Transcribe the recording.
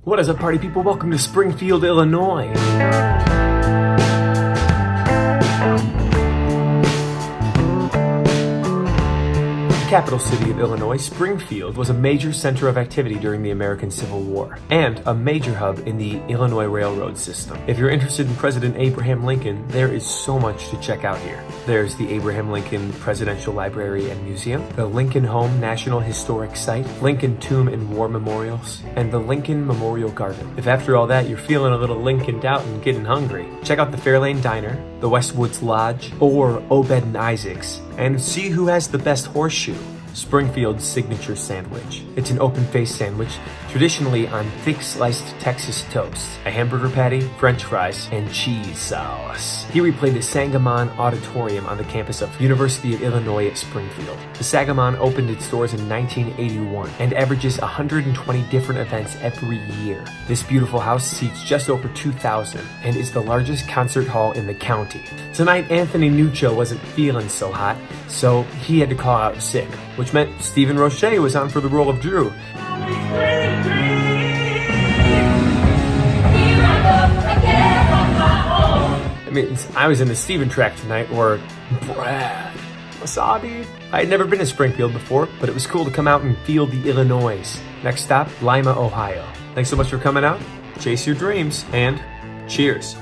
What is up, party people? Welcome to Springfield, Illinois. The capital city of Illinois, Springfield, was a major center of activity during the American Civil War and a major hub in the Illinois Railroad system. If you're interested in President Abraham Lincoln, there is so much to check out here. There's the Abraham Lincoln Presidential Library and Museum, the Lincoln Home National Historic Site, Lincoln Tomb and War Memorials, and the Lincoln Memorial Garden. If after all that you're feeling a little Lincolned out and getting hungry, check out the Fairlane Diner, the Westwoods Lodge, or Obed and Isaac's, and see who has the best horseshoe. Springfield's signature sandwich. It's an open-faced sandwich, traditionally on thick sliced Texas toast, a hamburger patty, french fries, and cheese sauce. Here we play the Sangamon Auditorium on the campus of University of Illinois at Springfield. The Sangamon opened its doors in 1981 and averages 120 different events every year. This beautiful house seats just over 2,000 and is the largest concert hall in the county. Tonight, Anthony Nuccio wasn't feeling so hot, so he had to call out sick, which meant Stephen Roche was on for the role of Drew. It means I was in the Stephen track tonight, or Brad. Wasabi. I had never been to Springfield before, but it was cool to come out and feel the Illinois. Next stop, Lima, Ohio. Thanks so much for coming out. Chase your dreams, and cheers.